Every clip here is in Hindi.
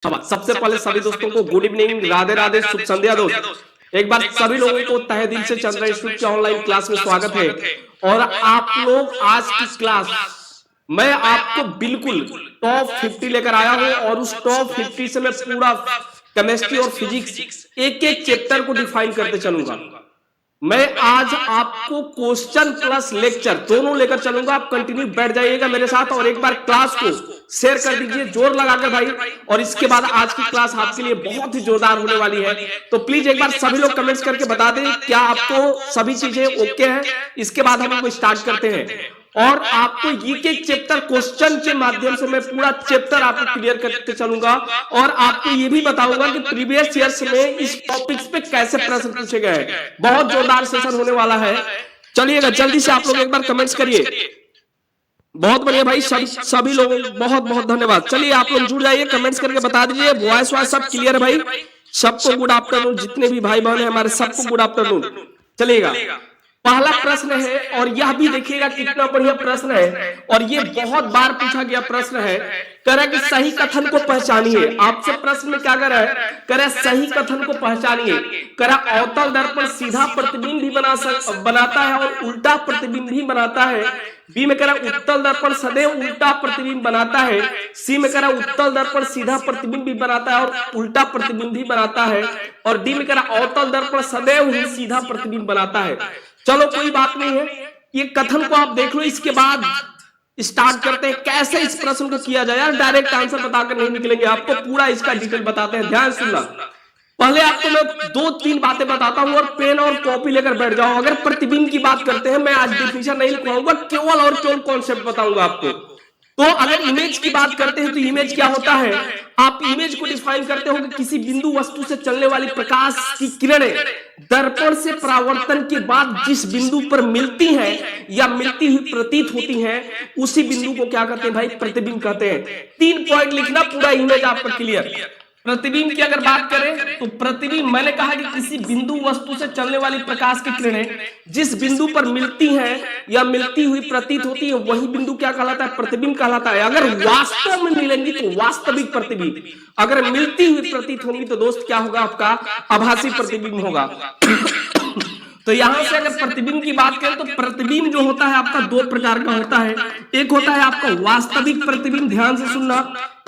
सबसे पहले सभी दोस्तों को गुड इवनिंग, राधे राधे, शुभ संध्या दोस्त। एक बार सभी लोगों को तहे दिल से चंद्र इंस्टीट्यूट की ऑनलाइन क्लास में स्वागत है। और आप लोग आज की क्लास मैं आपको बिल्कुल टॉप 50 लेकर आया हूं और उस टॉप 50 से मैं पूरा केमिस्ट्री और फिजिक्स एक एक चैप्टर को डिफाइन करते चलूंगा। मैं आज आपको क्वेश्चन प्लस लेक्चर दोनों लेकर चलूंगा। आप कंटिन्यू बैठ जाइएगा मेरे साथ और एक बार क्लास को शेयर कर दीजिए जोर लगाकर भाई। और इसके बाद आज की क्लास आपके लिए बहुत ही जोरदार होने वाली है। तो प्लीज एक बार सभी लोग कमेंट्स करके बता दें क्या आपको सभी चीजें ओके हैं। इसके बाद हम लोग स्टार्ट करते हैं और आपको एक एक चैप्टर क्वेश्चन के माध्यम से मैं पूरा चैप्टर आपको क्लियर करते चलूंगा और आपको ये भी बताऊंगा कि प्रीवियस ईयर्स में इस टॉपिक्स पे कैसे प्रश्न पूछे गए। बहुत जोरदार सेशन होने वाला है। चलिएगा जल्दी से आप लोग एक बार कमेंट्स करिए। बहुत बढ़िया भाई, सभी लोगों बहुत बहुत धन्यवाद। चलिए आप लोग जुड़ जाइए, कमेंट्स करके बता दीजिए। वॉइस वाइस सब क्लियर है भाई। सबको गुड आफ्टरनून, जितने भी भाई बहन है हमारे सबको गुड आफ्टरनून। चलिएगा पहला प्रश्न है और यह भी देखिएगा कितना बढ़िया प्रश्न है और ये बहुत बार पूछा गया प्रश्न है। कह रहा है कि सही कथन को पहचानिए। आपसे प्रश्न में क्या कर रहा है, कह रहा है सही कथन को पहचानिए। कह रहा अवतल दर्पण सीधा प्रतिबिंब भी बनाता है और उल्टा प्रतिबिंब भी बनाता है। बी में कह रहा उत्तल दर्पण सदैव उल्टा प्रतिबिंब बनाता है। सी में कह रहा उत्तल दर्पण सीधा प्रतिबिंब भी बनाता है और उल्टा प्रतिबिंब भी बनाता है। और डी में कह रहा अवतल दर्पण सदैव ही सीधा प्रतिबिंब बनाता है। चलो कोई बात नहीं है, ये कथन को आप देख लो। इसके बाद स्टार्ट करते हैं कैसे इस प्रश्न को किया जाए। यार डायरेक्ट आंसर बताकर नहीं निकलेंगे, आपको पूरा इसका डिटेल बताते हैं, ध्यान सुनना। पहले आपको मैं 2-3 बातें बताता हूं और पेन और कॉपी लेकर बैठ जाओ। अगर प्रतिबिंब की बात करते हैं, मैं आज डिफिनेशन नहीं लिखवाऊंगा, केवल और केवल कॉन्सेप्ट बताऊंगा आपको। तो अगर इमेज की बात करते हैं तो इमेज क्या होता है, आप इमेज को डिफाइन करते हो कि किसी बिंदु वस्तु से चलने वाली प्रकाश की किरणें दर्पण से परावर्तन के बाद जिस बिंदु पर मिलती हैं या मिलती हुई प्रतीत होती हैं, उसी बिंदु को क्या कहते हैं भाई, प्रतिबिंब कहते हैं। 3 पॉइंट लिखना, पूरा इमेज आपका क्लियर। प्रतिबिंब की अगर बात करें तो प्रतिबिंब मैंने कहा कि किसी बिंदु वस्तु से चलने वाली प्रकाश की किरणें जिस बिंदु पर मिलती हैं या मिलती हुई प्रतीत होती है, वही बिंदु क्या कहलाता है, प्रतिबिंब कहलाता है। अगर वास्तव में मिलेंगी तो वास्तविक प्रतिबिंब, अगर मिलती हुई प्रतीत होंगी तो दोस्त क्या होगा, आपका आभासी प्रतिबिंब होगा। तो यहां से अगर प्रतिबिंब की बात करें तो प्रतिबिंब जो होता है आपका 2 प्रकार का होता है। एक होता है आपका वास्तविक प्रतिबिंब, ध्यान से सुनना।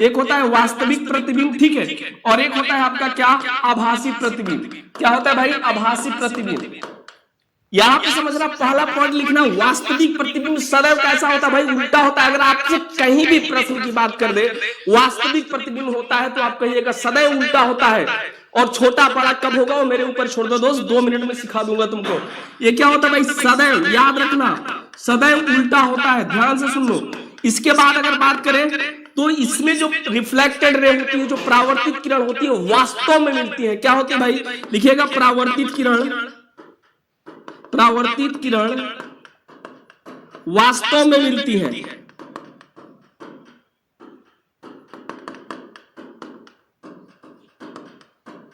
एक होता है वास्तविक प्रतिबिंब, ठीक है, और एक होता है आपका क्या, आभासी प्रतिबिंब। क्या होता है भाई, आभासी प्रतिबिंब। यहां पे समझना, पहला पॉइंट लिखना, वास्तविक प्रतिबिंब सदैव कैसा होता है भाई, उल्टा होता है। अगर आपसे कहीं भी प्रश्न की बात कर दे वास्तविक प्रतिबिंब होता है तो आप कहिएगा सदैव उल्टा होता है। और छोटा बड़ा कब होगा वो मेरे ऊपर छोड़ दो दोस्त, 2 मिनट में सिखा दूंगा तुमको। ये क्या होता है भाई, सदैव, याद रखना सदैव उल्टा होता है, ध्यान से सुन लो। इसके बाद अगर बात करें तो इसमें जो रिफ्लेक्टेड रे होती है, जो परावर्तित किरण होती है, वास्तव में मिलती है। क्या होती है भाई, लिखिएगा परावर्तित किरण। परावर्तित किरण वास्तव में मिलती है।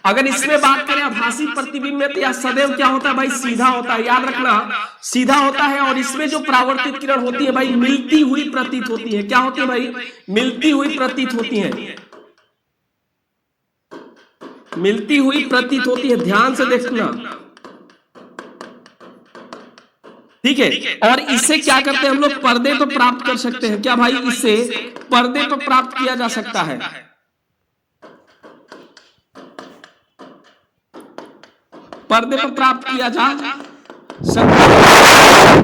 अगर इसमें बात करें आभासी प्रतिबिंब में तो यह सदैव क्या होता है भाई, सीधा होता है, याद रखना सीधा होता है। और इसमें जो परावर्तित किरण होती है भाई, मिलती हुई प्रतीत होती है। क्या होती है भाई, मिलती हुई प्रतीत होती है, मिलती हुई प्रतीत होती है, ध्यान से देखना, ठीक है। और इससे क्या करते हैं हम लोग, पर्दे पर प्राप्त कर सकते हैं। क्या भाई, इससे पर्दे पर प्राप्त किया जा सकता है। पर्दे पर प्राप्त किया जा सकता है।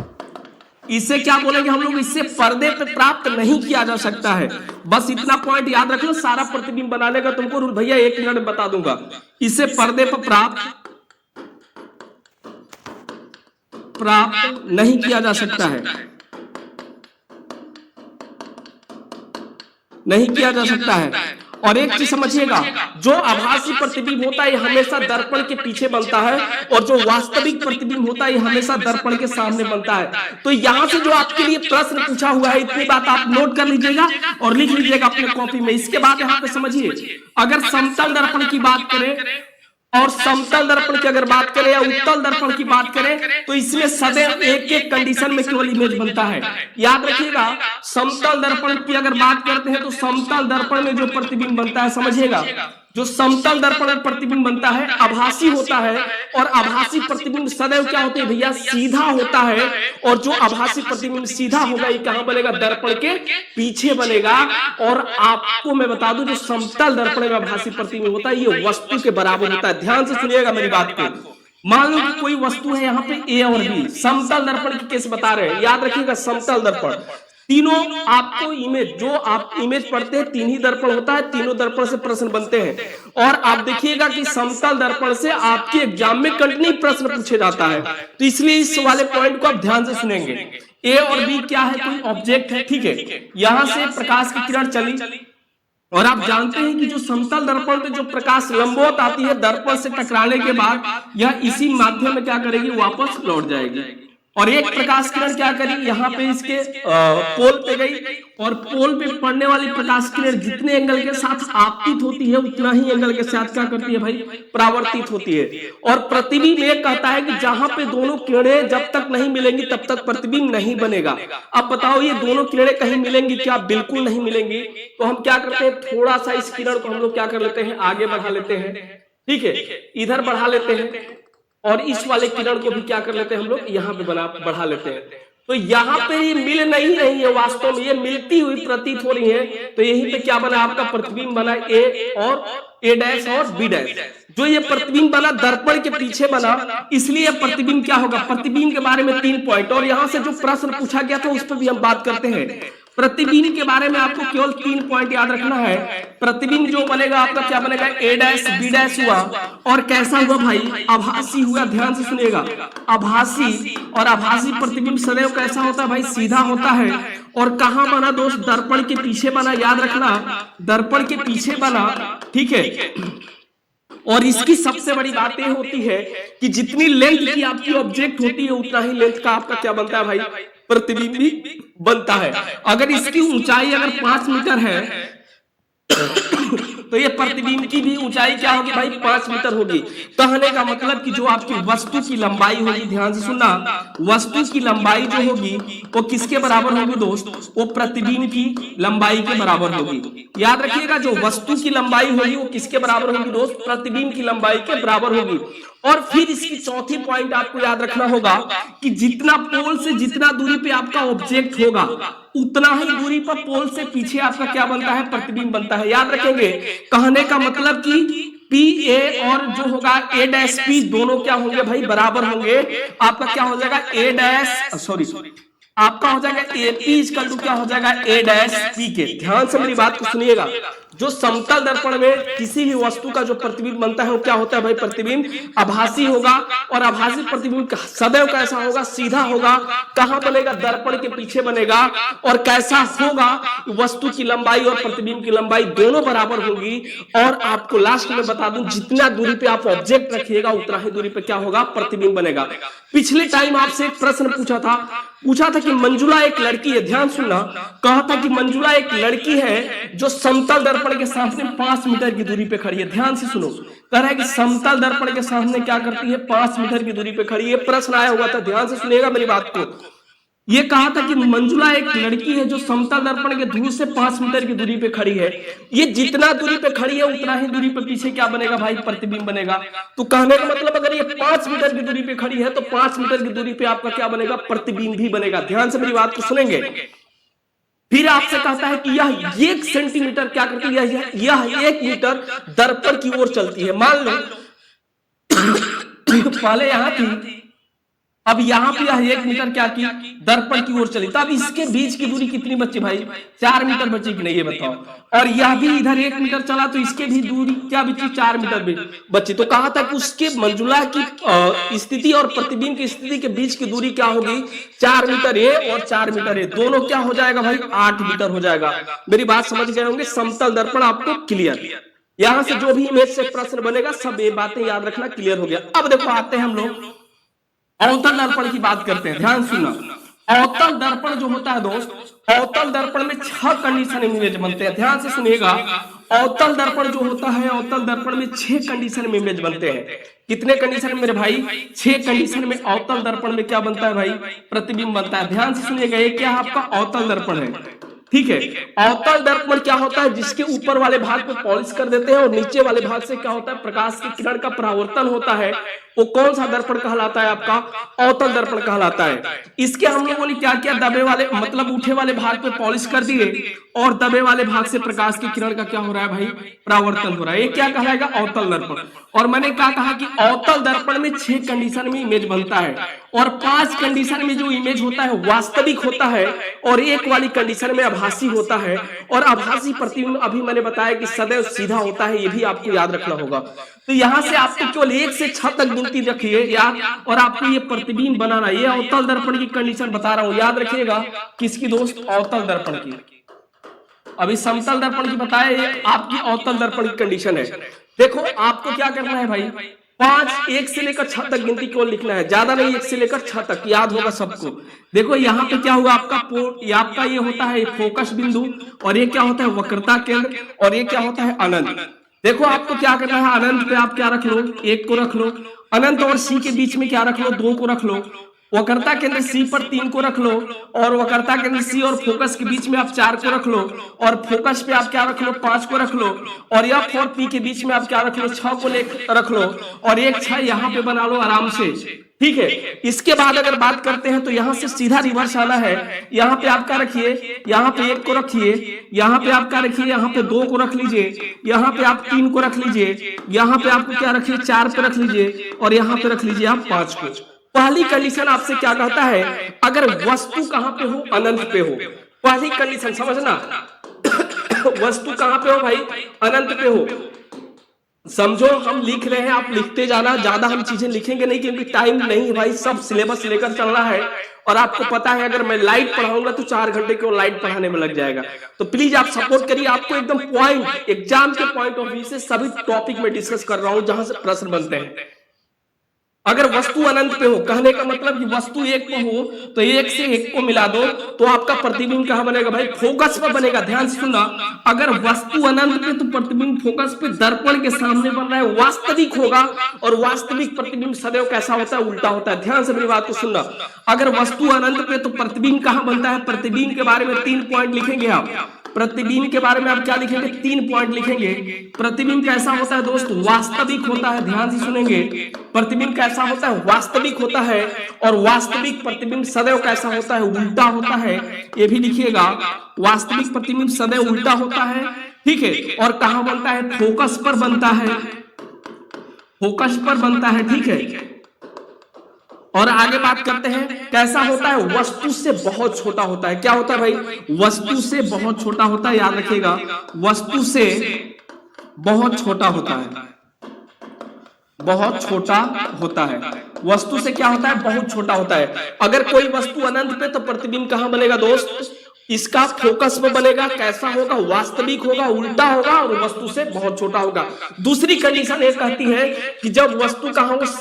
इसे क्या बोलेंगे हम लोग, इससे पर्दे पर प्राप्त नहीं किया जा सकता है। बस इतना पॉइंट याद रख लो। सारा प्रतिबिंब बनाने का तुमको रूल भैया 1 मिनट में बता दूंगा। इससे पर्दे पर प्राप्त नहीं किया जा सकता है, नहीं किया जा सकता है। और एक चीज समझिएगा, जो आभासी प्रतिबिंब होता है हमेशा दर्पण के पीछे बनता है और जो वास्तविक प्रतिबिंब होता है हमेशा दर्पण के सामने बनता है। तो यहां से जो आपके लिए प्रश्न पूछा हुआ है, इतनी बात आप नोट कर लीजिएगा और लिख लीजिएगा अपने कॉपी में। इसके बाद यहां पे समझिए, अगर समतल दर्पण की बात करें और समतल दर्पण की अगर बात करें या उत्तल दर्पण की बात करें तो इसमें सदैव एक एक कंडीशन में केवल इमेज बनता है। याद रखिएगा, समतल दर्पण की अगर बात करते हैं तो समतल दर्पण में जो प्रतिबिंब बनता है, समझिएगा, जो समतल दर्पण में प्रतिबिंब बनता है आभासी होता है। और आभासी प्रतिबिंब सदैव क्या होते हैं भैया, सीधा होता है। और जो आभासी प्रतिबिंब सीधा होगा ये कहां बनेगा, दर्पण के पीछे बनेगा। और आपको मैं बता दूं, जो समतल दर्पण में आभासी प्रतिबिंब होता है ये वस्तु के बराबर होता है। ध्यान से सुनिएगा मेरी बात को। मान लो कि कोई वस्तु है यहाँ पे ए और बी, समतल दर्पण की केस बता रहे हैं। याद रखिएगा, समतल दर्पण तीनों आपको इमेज, जो आप इमेज पढ़ते हैं तीन ही दर्पण होता है, तीनों दर्पण से प्रश्न बनते हैं। और आप देखिएगा कि समतल दर्पण से आपके एग्जाम में कंटिन्यू प्रश्न पूछे जाता है। तो इसलिए इस वाले पॉइंट को आप ध्यान से सुनेंगे। ए और बी क्या है, कोई ऑब्जेक्ट है, ठीक है। यहां से प्रकाश की किरण चली और आप जानते हैं कि जो समतल दर्पण पे जो प्रकाश लंबवत आती है, दर्पण से टकराने के बाद यह इसी माध्यम में क्या करेगी, वापस लौट जाएगी। और एक प्रकाश किरण क्या करी, यहाँ पे इसके पोल पे गई और पोल पे पड़ने वाली प्रकाश किरण जितने एंगल के साथ आपतित होती है उतना ही एंगल के साथ क्या करती है भाई, परावर्तित होती है। और प्रतिबिंब ये कहता है कि जहां पे दोनों किरणें जब तक नहीं मिलेंगी तब तक प्रतिबिंब नहीं बनेगा। अब बताओ ये दोनों किरणें कहीं मिलेंगी क्या, बिल्कुल नहीं मिलेंगी। तो हम क्या करते हैं, थोड़ा सा इस किरण को हम लोग क्या कर लेते हैं, आगे बढ़ा लेते हैं, ठीक है, इधर बढ़ा लेते हैं। और इस वाले किरण को भी क्या कर लेते हैं हम लोग, यहाँ पे बढ़ा लेते हैं। तो यहाँ पे ये मिल नहीं रही है, वास्तव में ये मिलती हुई प्रतीत हो रही है। तो यहीं पे क्या बना आपका प्रतिबिंब बना, ए और ए डैश और बी डैश। जो ये प्रतिबिंब बना दर्पण के पीछे बना, इसलिए प्रतिबिंब क्या होगा, प्रतिबिंब के बारे में 3 पॉइंट। और यहाँ से जो प्रश्न पूछा गया था उस पर भी हम बात करते हैं। प्रतिबिंब के बारे में आपको केवल 3 पॉइंट याद रखना है। प्रतिबिंब जो बनेगा आपका क्या बनेगा, ए डैश बी डैश हुआ। और कैसा हुआ भाई, आभासी हुआ। ध्यान से सुनिएगा, आभासी। और आभासी प्रतिबिंब सदैव कैसा होता है भाई, सीधा होता है। और कहां बना दोस्त, दर्पण के पीछे बना। याद रखना, दर्पण के पीछे बना, ठीक है। और इसकी सबसे बड़ी बात यह होती है कि जितनी लेंथ की आपकी ऑब्जेक्ट होती है उतना ही लेंथ का आपका क्या बनता है भाई, प्रतिबिंब भी बनता है। अगर इसकी ऊंचाई अगर 5 मीटर है तो ये प्रतिबिंब की भी ऊंचाई क्या होगी भाई, 5 मीटर होगी। कहने का मतलब कि जो आपकी वस्तु की लंबाई होगी, ध्यान से सुनना, वस्तु की लंबाई जो होगी वो किसके बराबर होगी दोस्त, वो प्रतिबिंब की लंबाई के बराबर होगी। याद रखिएगा, जो वस्तु की लंबाई होगी वो किसके बराबर होगी दोस्त, प्रतिबिंब की लंबाई के बराबर होगी। और फिर इसकी चौथी पॉइंट आपको याद रखना होगा कि जितना पोल से जितना दूरी पे आपका ऑब्जेक्ट होगा उतना ही दूरी पर पोल से पीछे आपका क्या बनता है, प्रतिबिंब बनता है। याद रखेंगे, कहने का मतलब कि पी ए और जो होगा ए डैश पी दोनों क्या होंगे भाई, बराबर होंगे। आपका क्या हो जाएगा, ए डैश सॉरी आपका हो जाएगा ए पी इक्वल टू क्या हो जाएगा, ए डैश पी के। ध्यान से मेरी बात को सुनिएगा। जो समतल दर्पण में किसी भी वस्तु का जो प्रतिबिंब बनता है वो क्या होता है भाई, प्रतिबिंब आभासी होगा। और आभासी प्रतिबिंब सदैव कैसा होगा, सीधा होगा। कहां बनेगा, दर्पण के पीछे बनेगा। और कैसा होगा, वस्तु की लंबाई और प्रतिबिंब की लंबाई दोनों बराबर होगी। और आपको लास्ट में बता दूं, जितना दूरी पे आप ऑब्जेक्ट रखिएगा उतना ही दूरी पे क्या होगा, प्रतिबिंब बनेगा। पिछले टाइम आपसे एक प्रश्न पूछा था कि मंजुला एक लड़की है। ध्यान सुनना, कहा था कि मंजुला एक लड़की है जो समतल दर्पण के सामने 5 मीटर की दूरी पे खड़ी है। ध्यान से सुनो, कह रहा है कि समतल दर्पण के सामने क्या करती है, 5 मीटर की दूरी पे खड़ी है। प्रश्न आया हुआ था, ध्यान से सुनिएगा मेरी बात को। ये कहा था कि मंजुला एक लड़की है जो समतल दर्पण के दूर से 5 मीटर की दूरी पे खड़ी है। ये जितना दूरी पे खड़ी है उतना ही दूरी पे पीछे क्या बनेगा भाई, प्रतिबिंब बनेगा। तो कहने का मतलब अगर ये 5 मीटर की दूरी पे खड़ी है तो 5 मीटर की दूरी पे आपका क्या बनेगा, प्रतिबिंब भी बनेगा। ध्यान से मेरी बात को सुनेंगे। फिर आपसे कहता है कि यह 1 सेंटीमीटर क्या करती है, यह 1 मीटर दर्पण की ओर चलती है। मान लो पहले यहां थी, अब यहाँ पे यह 1 मीटर क्या की, दर्पण की ओर चली। तो अब इसके बीच की दूरी कितनी बची भाई, 4 मीटर बची कि नहीं, ये बताओ। और यह भी इधर 1 मीटर चला तो इसके भी दूरी क्या बची, 4 मीटर भी बची। तो कहा था कि उसके मंजुला की स्थिति और प्रतिबिंब की स्थिति के बीच की दूरी क्या होगी, 4 मीटर ए और 4 मीटर ए, दोनों क्या हो जाएगा भाई, 8 मीटर हो जाएगा। मेरी बात समझ गए होंगे। समतल दर्पण आपको क्लियर, यहां से जो भी इमेज से प्रश्न बनेगा सब ये बातें याद रखना, क्लियर हो गया। अब देखो आते हैं हम लोग अवतल दर्पण की बात करते हैं। ध्यान सुनना, अवतल दर्पण जो होता है दोस्त, अवतल दर्पण में 6 कंडीशन इमेज बनते हैं, ध्यान से सुनिएगा। अवतल दर्पण जो होता है, अवतल दर्पण में 6 कंडीशन में इमेज बनते हैं। कितने कंडीशन में मेरे भाई? 6 कंडीशन में अवतल दर्पण में क्या बनता है भाई? प्रतिबिंब बनता है। ध्यान से सुनिएगा, ये क्या आपका अवतल दर्पण है, ठीक है। अवतल दर्पण क्या होता है? जिसके ऊपर वाले भाग पे पॉलिश कर देते हैं और नीचे वाले भाग से क्या होता है? प्रकाश की किरण का परावर्तन होता है। वो कौन सा दर्पण कहलाता है? आपका अवतल दर्पण कहलाता है। इसके हम लोगों ने क्या किया? दबे वाले मतलब उठे वाले भाग पे पॉलिश कर दिए और दबे वाले भाग से प्रकाश की किरण का क्या हो रहा है भाई? परावर्तन हो रहा है। ये क्या कहलाएगा? अवतल दर्पण। और मैंने क्या कहा कि अवतल दर्पण में 6 कंडीशन में इमेज बनता है और 5 कंडीशन में जो इमेज होता है वास्तविक होता है और एक वाली कंडीशन में आभासी होता है। और आभासी प्रतिबिंब अभी मैंने बताया कि सदैव सीधा होता है, ये भी आपको याद रखना होगा। तो यहां से आपको केवल 1 से 6 तक गिनती रखिए याद, और आपको ये प्रतिबिंब बनाना, ये अवतल दर्पण की कंडीशन बता रहा हूं, याद रखिएगा। किसकी दोस्त? अवतल दर्पण की। अभी समतल दर्पण की बताया, ये आपकी अवतल दर्पण की कंडीशन है। देखो आपको क्या करना है भाई? 5 1 से लेकर 6 तक गिनती को लिखना है, ज्यादा नहीं, 1 से लेकर 6 तक, याद होगा सबको। देखो यहाँ पे क्या हुआ आपका? आपका ये होता है फोकस बिंदु, और ये क्या होता है? वक्रता केंद्र, और ये क्या होता है? अनंत। देखो आपको क्या करना है? अनंत पे आप क्या रख लो? 1 को रख लो। अनंत और सी के बीच में क्या रख लो? 2 को रख लो। वक्रता केंद्र सी पर 3 को रख लो, और वक्रता केंद्र सी और फोकस के बीच में आप 4 को रख लो, और फोकस पे आप क्या रख लो? 5 को रख लो, और एफ और पी के बीच में आप क्या रख लो? 6 को रख लो, और एक 6 यहाँ पे बना लो आराम से, ठीक है। इसके बाद अगर बात करते हैं तो यहाँ से सीधा रिवर्स आना है। यहाँ पे आप क्या रखिए? यहाँ पे 1 को रखिए, यहाँ पे आप क्या रखिए? यहाँ पे 2 को रख लीजिए, यहाँ पे आप 3 को रख लीजिए, यहाँ पे आपको क्या रखिए? 4 पे रख लीजिए, और यहाँ पे रख लीजिए आप 5 को। पहली कंडीशन आपसे क्या कहता है? अगर वस्तु कहां पे हो? अनंत पे हो। पहली कंडीशन समझना वस्तु कहां पे हो भाई? अनंत पे हो। समझो, हम लिख रहे हैं, आप लिखते जाना, ज्यादा हम चीजें लिखेंगे नहीं क्योंकि टाइम नहीं है भाई, सब सिलेबस लेकर चलना है। और आपको पता है अगर मैं लाइट पढ़ाऊंगा तो 4 घंटे को लाइट पढ़ाने में लग जाएगा। तो प्लीज आप सपोर्ट करिए, आपको एकदम पॉइंट, एग्जाम के पॉइंट ऑफ व्यू से सभी टॉपिक में डिस्कस कर रहा हूं जहां से प्रश्न बनते हैं। अगर वस्तु अनंत पे हो, कहने का मतलब कि वस्तु 1 पे हो तो 1 से 1 को मिला दो तो आपका प्रतिबिंब कहां बनेगा भाई? फोकस पर बनेगा। ध्यान से सुनना, अगर वस्तु अनंत पे तो प्रतिबिंब फोकस पे दर्पण के सामने बन रहा है, वास्तविक होगा। और वास्तविक प्रतिबिंब सदैव कैसा होता है? उल्टा होता है। ध्यान से मेरी बात को सुनना, अगर वस्तु अनंत पे तो प्रतिबिंब कहां बनता है? प्रतिबिंब के बारे में 3 पॉइंट लिखेंगे आप। प्रतिबिंब के बारे में आप क्या लिखेंगे? 3 पॉइंट लिखेंगे। प्रतिबिंब कैसा होता है दोस्त? वास्तविक होता है। ध्यान से सुनेंगे, प्रतिबिंब कैसा होता है? वास्तविक होता है। और वास्तविक प्रतिबिंब सदैव कैसा होता है? उल्टा होता है। ये भी लिखिएगा, वास्तविक प्रतिबिंब सदैव उल्टा होता है, ठीक है। और कहां बनता है? फोकस पर बनता है, फोकस पर बनता है, ठीक है। और आगे बात करते हैं, कैसा होता है? वस्तु से बहुत छोटा होता है। क्या होता है भाई? वस्तु से बहुत छोटा होता है, याद रखिएगा, वस्तु से बहुत छोटा होता है, बहुत छोटा होता है। वस्तु से क्या होता है? बहुत छोटा होता है। अगर कोई वस्तु अनंत पे तो प्रतिबिंब कहां बनेगा दोस्त? इसका फोकस में बनेगा। कैसा होगा? वास्तविक होगा, उल्टा होगा, और वस्तु से बहुत छोटा होगा। दूसरी कंडीशन ये कहती है कि जब वस्तु कहां हो?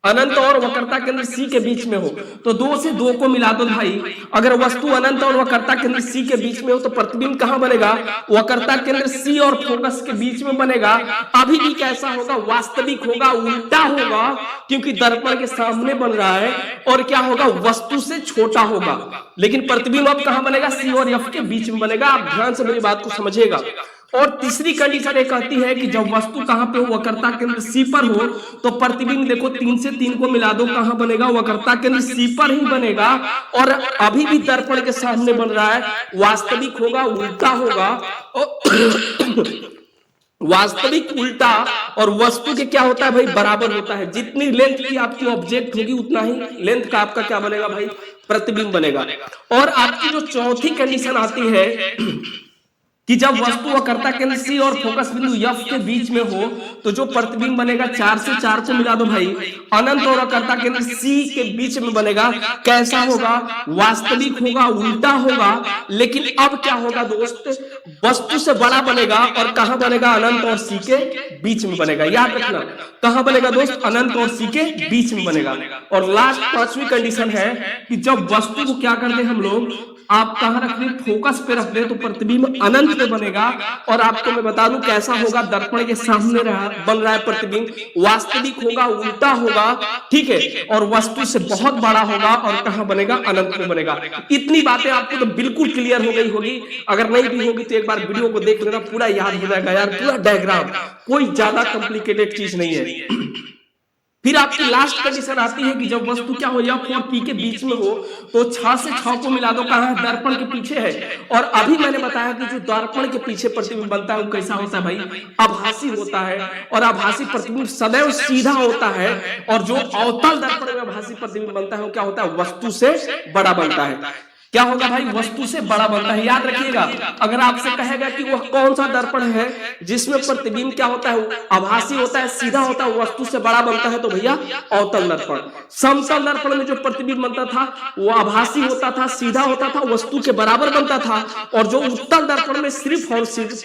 अनंत और वक्रता केंद्र सी के बीच में हो तो 2 से 2 को मिला दो भाई। अगर वस्तु अनंत और वक्रता केंद्र सी के बीच में हो तो प्रतिबिंब कहां बनेगा? वक्रता केंद्र सी और फोकस के बीच में बनेगा। अभी भी कैसा होगा? वास्तविक होगा, उल्टा होगा, क्योंकि दर्पण के सामने बन रहा है। और क्या होगा? वस्तु से छोटा होगा। लेकिन प्रतिबिंब अब कहां बनेगा? सी और एफ के बीच में बनेगा। आप ध्यान से मेरी बात को समझिएगा। और तीसरी कंडीशन ये कहती है कि जब वस्तु कहां पे हो? वक्रता केंद्र सी पर हो तो प्रतिबिंब देखो 3 से 3 को मिला दो, कहां बनेगा? वक्रता केंद्र सी पर ही बनेगा। और अभी भी दर्पण के सामने बन रहा है, वास्तविक होगा, उल्टा होगा। वास्तविक, उल्टा, और वस्तु के क्या होता है भाई? बराबर होता है। जितनी लेंथ की आपकी ऑब्जेक्ट होगी उतना ही लेंथ का आपका क्या बनेगा भाई? प्रतिबिंब बनेगा। और आपकी जो चौथी कंडीशन आती है कि जब वस्तु व कर्ता केंद्र सी और फोकस बिंदु एफ के बीच में हो तो जो प्रतिबिंब बनेगा 4 से 4 को मिला दो भाई, अनंत और कर्ता केंद्र सी के बीच में बनेगा। कैसा होगा? वास्तविक होगा, उल्टा होगा। लेकिन अब क्या होगा दोस्त, वस्तु से बड़ा बनेगा और कहां बनेगा? अनंत और सी के बीच में बनेगा। याद रखना, कहां बनेगा दोस्त? अनंत और सी के बीच में बनेगा। और लास्ट 5वीं कंडीशन है कि जब वस्तु को क्या कर दे हम लोग, आप कहां रख दे? फोकस पे रख दे तो प्रतिबिंब अनंत में बनेगा। और आपको मैं बता दूं कैसा होगा, दर्पण के सामने बन रहा है प्रतिबिंब, वास्तविक होगा, उल्टा होगा, ठीक है, और वस्तु से बहुत बड़ा होगा और कहां बनेगा? अनंत में बनेगा। इतनी बातें आपको तो बिल्कुल क्लियर हो गई होगी। अगर नहीं भी होगी तो एक बार वीडियो को देख लेना, पूरा याद हो जाएगा यार, पूरा डायग्राम, कोई ज्यादा कॉम्प्लिकेटेड चीज नहीं है। फिर आपकी लास्ट कंडीशन आती है कि जब वस्तु क्या हो या 4 पी के बीच में हो तो 6 से 6 को मिला दो, कहां? दर्पण के पीछे है। और अभी मैंने बताया कि जो दर्पण के पीछे प्रतिबिंब बनता है वो कैसा होता है भाई? आभासी होता है। और आभासी प्रतिबिंब सदैव सीधा होता है। और जो अवतल दर्पण में आभासी प्रतिबिंब बनता है वो क्या होता है? वस्तु से बड़ा बनता है। क्या होगा भाई? वस्तु से बड़ा बनता है। याद रखिएगा, अगर आपसे कहेगा कि वह कौन सा दर्पण है जिसमें प्रतिबिंब क्या होता है? आभासी होता है, सीधा होता है, वस्तु से बड़ा बनता है, तो भैया अवतल दर्पण। समतल दर्पण में जो प्रतिबिंब बनता था वो आभासी होता था, सीधा होता था, वस्तु के बराबर बनता था। और जो उत्तल दर्पण में सिर्फ और सिर्फ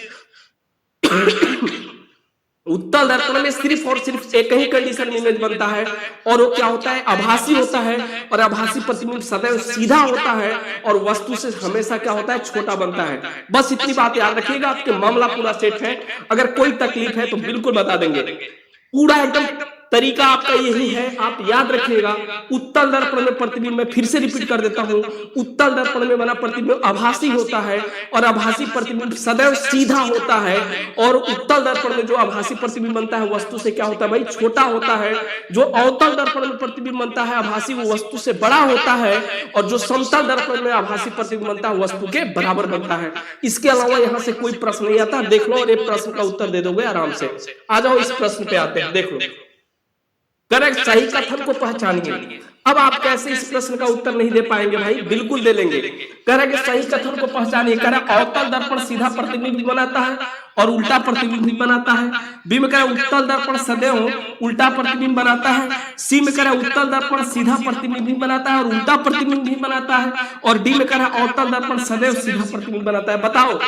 उत्तल दर्पण में सिर्फ और सिर्फ एक ही कंडीशन में इमेज बनता है, और वो क्या होता है? आभासी होता है। और आभासी प्रतिबिंब सदैव सीधा होता है और वस्तु से हमेशा क्या होता है? छोटा बनता है। बस इतनी बात याद रखिएगा, आपके मामला पूरा सेट है। अगर कोई तकलीफ है तो बिल्कुल बता देंगे। पूरा एकदम तरीका आपका यही है, आप याद रखिएगा। उत्तल दर्पण में प्रतिबिंब, मैं फिर से रिपीट कर देता हूं, उत्तल दर्पण में बना प्रतिबिंब आभासी होता है और आभासी प्रतिबिंब सदैव सीधा होता है। और उत्तल दर्पण में जो आभासी प्रतिबिंब बनता है वस्तु से क्या होता है भाई? छोटा होता है। जो अवतल दर्पण में प्रतिबिंब बनता है आभासी, वो वस्तु से बड़ा होता है। और जो समतल दर्पण में आभासी प्रतिबिंब बनता है वस्तु के बराबर बनता है। इसके अलावा यहां से कोई प्रश्न नहीं आता, देख लो और एक प्रश्न का उत्तर दे दोगे आराम से। आ जाओ इस प्रश्न पे आते हैं, देख लो। करेक्ट, सही कथन को पहचानिए। अब आप कैसे इस प्रश्न का उत्तर नहीं दे पाएंगे भाई? बिल्कुल दे लेंगे। करेक्ट, सही कथन को पहचानिए। करेक्ट, अवतल दर्पण सीधा प्रतिबिंब बनाता है और उल्टा प्रतिबिंब भी बनाता है। बी में करें उत्तल दर्पण सदैव उल्टा प्रतिबिंब बनाता है। सी में करें उत्तल दर्पण सीधा प्रतिबिंब भी बनाता है और उल्टा प्रतिबिंब भी बनाता है। और डी में करें अवतल दर्पण सदैव सीधा प्रतिबिंब बनाता है। बताओ,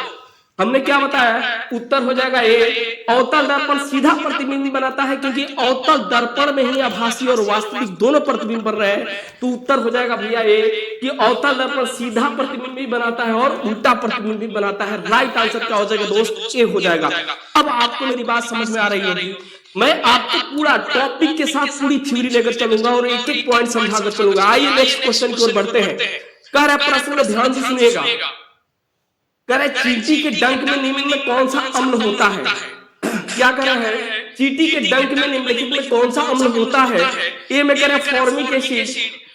हमने क्या बताया? उत्तर हो जाएगा ए, अवतल दर्पण सीधा प्रतिबिंब बनाता है, क्योंकि अवतल दर्पण में ही आभासी और वास्तविक दोनों प्रतिबिंब बन रहे हैं। तो उत्तर हो जाएगा भैया ए कि अवतल दर्पण सीधा प्रतिबिंब भी बनाता है और उल्टा प्रतिबिंब भी बनाता है। राइट आंसर क्या हो जाएगा दोस्त? ए हो जाएगा। अब आपको मेरी बात समझ में आ रही होगी। मैं आपको पूरा टॉपिक के साथ पूरी थ्योरी लेकर चलूंगा और एक एक पॉइंट समझाकर चलूंगा। आइए नेक्स्ट क्वेश्चन की ओर बढ़ते हैं। कह रहे प्रश्न में ध्यान से सुनिएगा। करे चींटी के डंक में निम्न में कौन सा अम्ल होता है? क्या कर रहे हैं? चींटी के डंक में निम्नलिखित में कौन सा अम्ल होता है? ए में करे फॉर्मिक एसिड,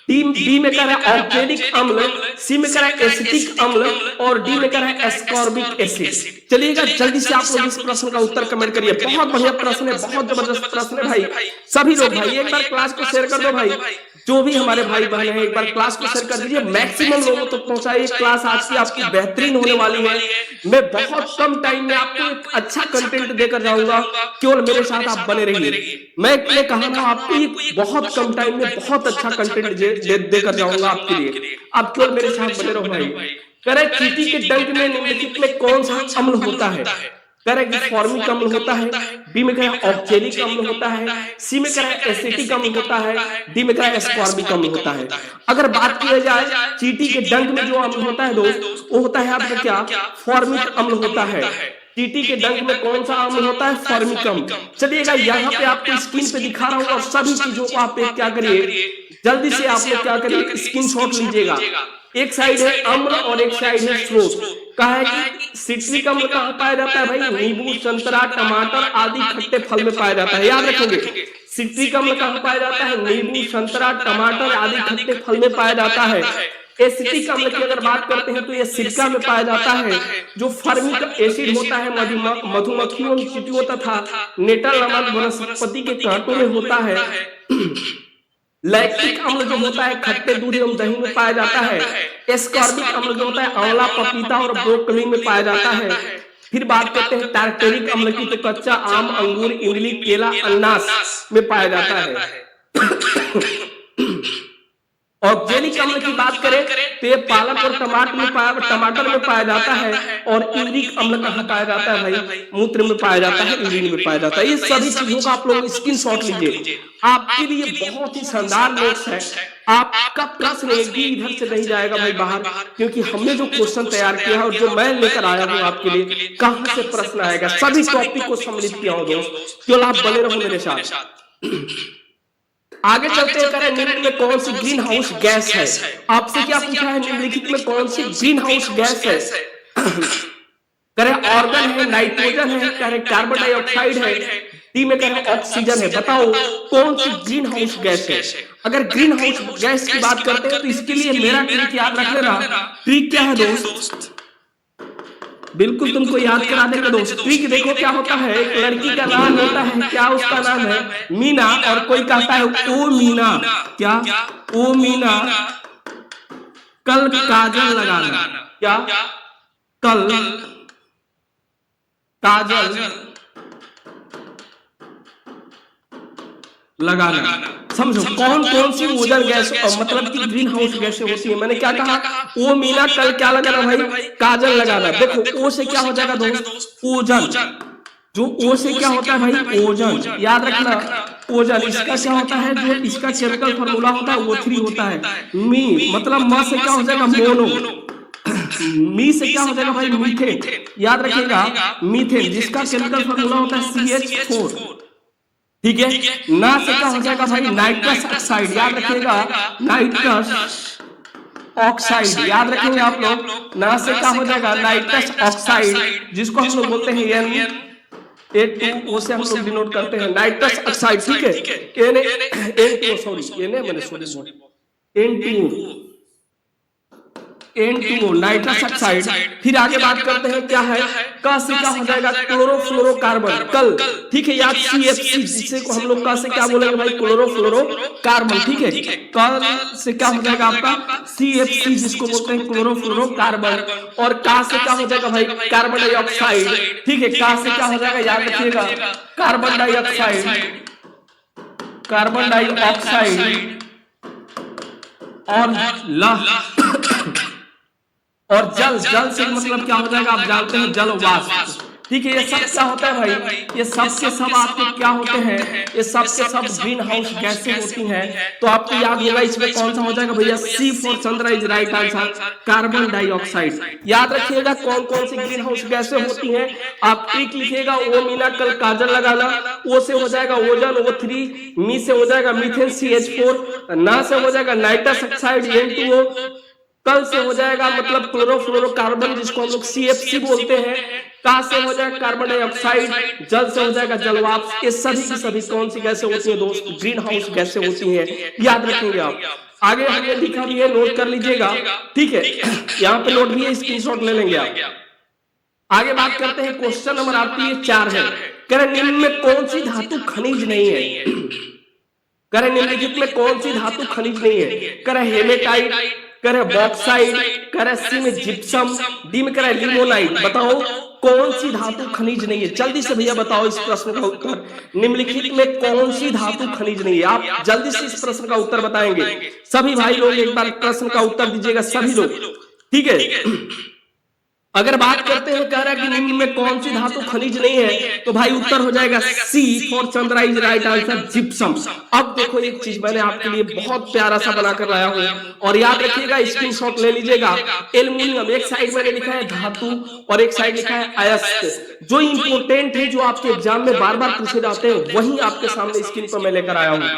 बी में करे ऑक्जेलिक अम्ल, सी में करे एसिटिक अम्ल और डी में करे एस्कॉर्बिक एसिड। चलिएगा जल्दी से आप लोग इस प्रश्न का उत्तर कमेंट करिए। बहुत बढ़िया प्रश्न है, बहुत जबरदस्त प्रश्न है भाई। सभी लोग भाई एक बार क्लास को शेयर कर दो भाई। जो भी हमारे भाई बहन हैं एक बार क्लास को शेयर कर दीजिए, मैक्सिमम लोगों तक पहुंचाइए। क्लास आज की आपकी बेहतरीन होने वाली है। मैं बहुत कम टाइम में आपको एक अच्छा कंटेंट देकर जाऊंगा, केवल मेरे साथ आप बने रहिए। मैं कहा ना आपको एक बहुत कम टाइम में बहुत अच्छा कंटेंट देकर जाऊंगा आपके लिए। आप केवल मेरे साथ बने रहो भाई। करे चींटी के डंक में निम्नलिखित में कौन सा अम्ल होता है? करेक्ट, फॉर्मिक अम्ल होता है। बी में करें ऑक्जेलिक अम्ल होता है। सी में करें एसिटिक अम्ल होता है। डी में करें एस्कॉर्बिक अम्ल होता है। अगर बात की जाए चींटी के डंक में जो अम्ल होता है दोस्त, वो होता है आपका क्या? फॉर्मिक अम्ल होता है। चींटी के डंक में कौन सा अम्ल होता है? फॉर्मिक अम्ल। चलिएगा यहाँ पे आपको स्क्रीन पे दिखा रहा हूँ और सभी चीजों को आप क्या करिए, जल्दी से आप लोग क्या करिए, स्क्रीनशॉट लीजिएगा। एक साइड है अम्ल और एक साइड है स्रोत। कहा है कि सिट्रिक अम्ल कहाँ पाया जाता है भाई? नींबू, संतरा, टमाटर आदि खट्टे फल में पाया जाता है। याद रखेंगे, सिट्रिक अम्ल कहाँ पाया जाता है? नींबू, संतरा, टमाटर आदि खट्टे फल में पाया जाता है। एसिटिक अम्ल की अगर बात करते हैं तो ये सिरका में पाया जाता है। जो फॉर्मिक एसिड होता है मधुमक्खियों, चींटियों तथा नेटल नामक वनस्पति के कांटों में होता है। लैक्टिक अम्ल जो होता है खट्टे दूध एवं दही में पाया जाता है। एस्कॉर्बिक अम्ल जो होता है आंवला, पपीता और ब्रोकली में पाया जाता है। फिर बात करते हैं टार्टेरिक अम्ल की, तो कच्चा आम, अंगूर, इमली, केला, अनानास में पाया जाता है। ऑक्जेलिक अम्ल की बात करें तो ये पालक और टमाटर में पाया जाता है। और यूरिक अम्ल कहाँ पाया जाता है भाई? मूत्र में पाया जाता है, यूरिन में पाया जाता है। ये सभी चीजों का आप लोग स्क्रीनशॉट लीजिए, आपके लिए बहुत ही शानदार नोट्स है। आपका प्रश्न एक भी इधर से नहीं जाएगा भाई बाहर, क्योंकि हमने जो क्वेश्चन तैयार किया है और जो मैं लेकर आया हूँ आपके लिए, कहां से प्रश्न आएगा, सभी टॉपिक को सम्मिलित किया हूं दोस्त। केवल आप बने रहो मेरे साथ। आगे चलते हैं, करें निम्न में कौन सी ग्रीन हाउस गैस है? आपसे क्या पूछा है, निम्नलिखित में कौन सी ग्रीन हाउस गैस है? करें ऑर्गन है, नाइट्रोजन है, करें कार्बन डाइऑक्साइड है, डी में करें ऑक्सीजन है। बताओ कौन सी ग्रीन हाउस गैस है? अगर ग्रीन हाउस गैस की बात करते हैं तो इसके लिए मेरा ट्रिक याद रख लेना। ट्रिक क्या है दोस्त? बिल्कुल तुमको याद करा देंगे दोस्त। ट्रिक देखो क्या होता है, एक लड़की का नाम होता है, क्या उसका नाम है? मीना। और कोई कहता है ओ मीना, क्या ओ मीना कल काजल लगाना, क्या कल काजल लगाना। समझो कौन कौन सी ओजन गैस मतलब कि ग्रीन हाउस गैसें होती है। मैंने क्या कहा? ओ मीना कल क्या लगाना भाई? काजल लगाना। देखो ओ से क्या हो जाएगा दोस्त? ओजन। जो ओ से क्या होता है भाई? ओजन। याद रखना ओजन। इसका क्या होता है? जो इसका केमिकल फॉर्मूला होता है वो 3 होता है। मी मतलब म से क्या हो जाएगा? मोनो। मी से क्या हो जाएगा भाई? मीथेन। याद रखिएगा मीथेन, जिसका केमिकल फॉर्मूला होता है CH4। ठीक है। ना से क्या हो जाएगा भाई? Nitrous oxide. याद रखिएगा नाइट्रस ऑक्साइड। याद रखेंगे आप लोग। ना से क्या हो जाएगा? नाइट्रस ऑक्साइड, जिसको हम लोग बोलते हैं Na2O से हम लोग डिनोट करते हैं नाइट्रस ऑक्साइड। ठीक है। N2O sorry N2O nitrous oxide. फिर आगे बात करते हैं क्या है? का से क्या हो जाएगा? क्लोरोफ्लोरोकार्बन। कल। ठीक है। याद CFC, जिसे को हम लोग का से क्या बोलेंगे भाई? क्लोरोफ्लोरोकार्बन। ठीक है। कल से क्या हो जाएगा आपका? CFC, जिसको बोलते हैं क्लोरोफ्लोरोकार्बन। और का से क्या हो जाएगा भाई? Carbon dioxide. ठीक है। का से क्या हो जाएगा? याद रखिएगा कार्बन डाइऑक्साइड, कार्बन डाइऑक्साइड। और जल से मतलब क्या हो जाएगा? आप जानते हैं जल वाष्प। ठीक है। ये सब क्या होता है भाई? ये सब के सब आपके क्या होते हैं? ये सब के सब ग्रीन हाउस गैसें होती हैं। तो आपको याद होगा इसमें कौन सा हो जाएगा भैया? C for Chandra is right answer, carbon dioxide. याद रखिएगा कौन कौन सी ग्रीन हाउस गैसें होती हैं। आप ट्रिक लिखिएगा ओ मीना कल काजल लगाना। ओ से हो जाएगा ओजन O3, मी से हो जाएगा मीथेन CH4, ना से हो जाएगा नाइट्रस ऑक्साइड N2O, कल से हो जाएगा मतलब क्लोरोफ्लोरोकार्बन, जिसको हम लोग CFC बोलते हैं। का से हो जाएगा कार्बन डाइऑक्साइड, जल से हो जाएगा जलवाष्प। ये सभी की सभी कौन सी गैसें होती हैं दोस्त? ग्रीन हाउस गैसें होती हैं। याद रखेंगे आप। आगे हमने लिखा भी है, नोट कर लीजिएगा। ठीक है। यहाँ पे नोट भी है, स्क्रीनशॉट ले लेंगे आप। आगे बात करते हैं, क्वेश्चन नंबर आपकी ये 4 है। करें निम्न में कौन सी धातु खनिज नहीं है? करें निम्नलिखित में कौन सी धातु खनिज नहीं है? करें हेमेटाइट, करे बॉक्साइड, करे सी में जिप्सम, डी में करे लिमोनाइट। बताओ कौन सी धातु खनिज नहीं है? जल्दी से भैया बताओ इस प्रश्न का उत्तर। निम्नलिखित में कौन सी धातु खनिज नहीं है? आप जल्दी से इस प्रश्न का उत्तर बताएंगे। सभी भाई लोग एक बार प्रश्न का उत्तर दीजिएगा, सभी लोग। ठीक है। अगर बात करते हैं, कह रहा है कि निम्न में कौन सी धातु खनिज नहीं है, तो भाई उत्तर हो जाएगा C for Chandra is right answer, gypsum. अब देखो एक चीज मैंने आपके लिए बहुत प्यारा सा बनाकर लाया हूं, और याद रखिएगा स्क्रीनशॉट ले लीजिएगा। एल्युमिनियम एक साइड मैंने लिखा है धातु और एक साइड लिखा है अयस्क। जो इंपोर्टेंट है, जो आपके एग्जाम में बार बार पूछे जाते हैं, वही आपके सामने स्क्रीन पर मैं लेकर आया हूँ।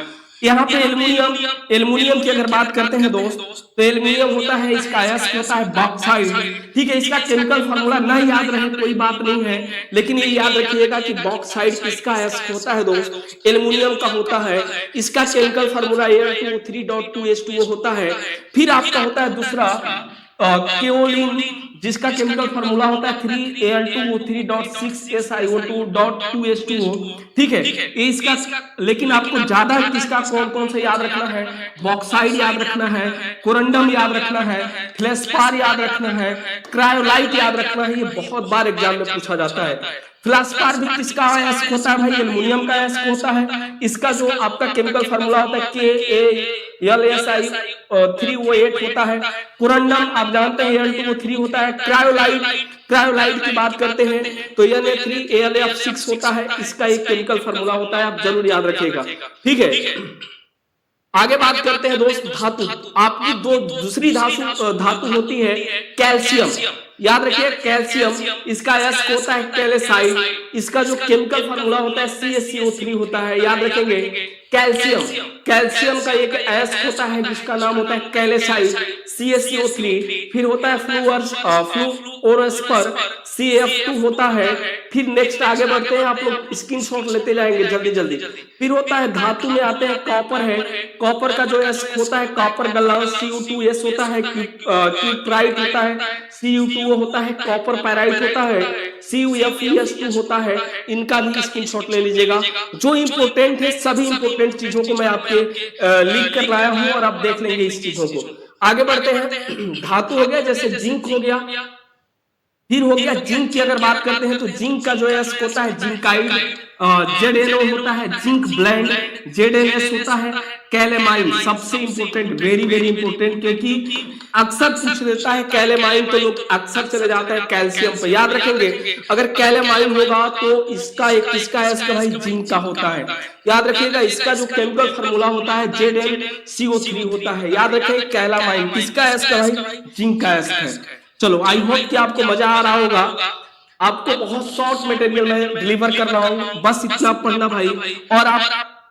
यहाँ पे एल्युमिनियम की अगर बात करते हैं दोस्त, तो एल्युमिनियम होता है, इसका अयस्क होता है बॉक्साइड। ठीक है। इसका केमिकल फॉर्मूला ना याद रहे कोई बात नहीं है, लेकिन ये याद रखिएगा कि बॉक्साइड किसका अयस्क होता है दोस्त? एल्युमिनियम का होता है। इसका केमिकल फॉर्मूला Al2O3.2H2O होता है। फिर आपका होता है दूसरा केओलिन, जिसका केमिकल फार्मूला होता है 3Al2O3.6SiO2.2H2O, ठीक है। इसका लेकिन आपको ज्यादा किसका कौन कौन सा याद रखना है, बॉक्साइड याद रखना है, कोरंडम याद रखना है, फ्लेस्पार याद रखना है, क्रायोलाइट याद रखना है। ये बहुत बार एग्जाम में पूछा जाता है। फ्लेस्पार भी किसका अयस्क होता है भाई, एल्युमिनियम का अयस्क होता है। इसका जो आपका केमिकल फार्मूला होता है KALSI3O8 होता है। कोरंडम आप जानते हैं Al2O3 होता है। क्रायोलाइट की बात करते हैं तो Na3AlF6 होता है। इसका एक केमिकल फार्मूला होता है, आप जरूर याद रखिएगा, ठीक है। आगे बात करते हैं दोस्त धातु। आपकी दूसरी धातु होती है कैल्शियम। याद रखिए कैल्शियम, इसका अयस्क होता है कैल्साइट। इसका जो केमिकल फार्मूला होता है CaCO3 होता है। याद रखेंगे कैल्शियम का एक अयस्क होता है जिसका नाम होता है कैल्साइट CaCO3। फिर होता है फ्लूओरस्पर CaF2 होता है। फिर नेक्स्ट आगे बढ़ते हैं, आप लोग स्क्रीनशॉट लेते जाएंगे जल्दी। फिर होता है धातु में आते हैं कॉपर है। कॉपर का जो अयस्क होता है कॉपर गलांस Cu2S होता है। क्यूप्राइट होता है Cu2O होता है। कॉपर पैराइट होता है CuFeS2 होता है। इनका भी स्क्रीनशॉट ले लीजिएगा। जो इंपोर्टेंट है सभी इंपोर्टेंट चीजों को मैं आपके लिख कर लाया हूं और आप देख लेंगे इस चीजों को। आगे बढ़ते हैं, धातु हो गया, जैसे जिंक हो गया। फिर हो गया जिंक की अगर बात करते हैं तो जिंक का जो अयस्क होता है जिंकाइड ZnO होता है। जिंक ब्लेंड ZnS होता है। कैलेमाइन सबसे इंपोर्टेंट, वेरी इंपोर्टेंट, क्योंकि अक्सर पूछ लेता है कैलेमाइन तो लोग अक्सर चले जाते हैं कैल्शियम पे। याद रखेंगे अगर कैलेमाइन होगा तो इसका अयस्क भाई जिंक का होता है। याद रखिएगा इसका जो केमिकल फार्मूला होता है ZnCO3 होता है। याद रखें कैलेमाइन किसका अयस्क भाई, जिंक का अयस्क है। चलो आई होप कि आपको मजा आ रहा होगा। आपको बहुत शॉर्ट मटेरियल में डिलीवर कर रहा हूँ, बस इतना पढ़ना भाई। और आप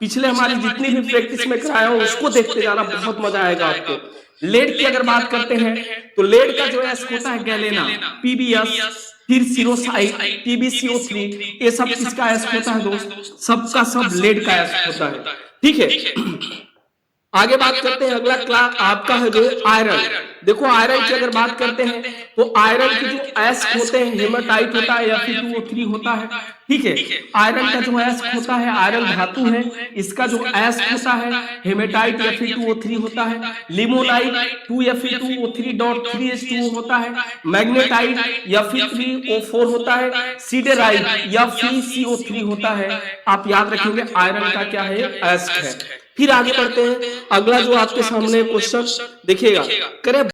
पिछले हमारी जितनी भी प्रैक्टिस में कराया हूँ उसको देखते जाना, बहुत मजा आएगा आपको। लेड की अगर बात करते हैं तो लेड का जो अयस्क होता है गैलेना PbS, फिर सिरोसाइड PbCO3। ये सब किसका अयस्क होता है दोस्त, सबका सब लेड का अयस्क होता है, ठीक है। आगे बात करते हैं, अगला क्लास आपका है जो आयरन। देखो आयरन की अगर बात करते हैं तो आयरन के जो अयस्क होते हैं हेमाटाइट होता है Fe2O3 होता है, ठीक है। आयरन का जो अयस्क होता है, आयरन धातु है, इसका जो अयस्क होता है हेमेटाइट Fe2O3 होता है। लिमोनाइट 2Fe2O3.3H2O होता है। मैग्नेटाइट Fe3O4 होता है। सीडेराइट FeCO3 होता है। आप याद रखेंगे आयरन का क्या है, अयस्क है। फिर आगे बढ़ते हैं, अगला जो आपके सामने क्वेश्चन देखिएगा, करें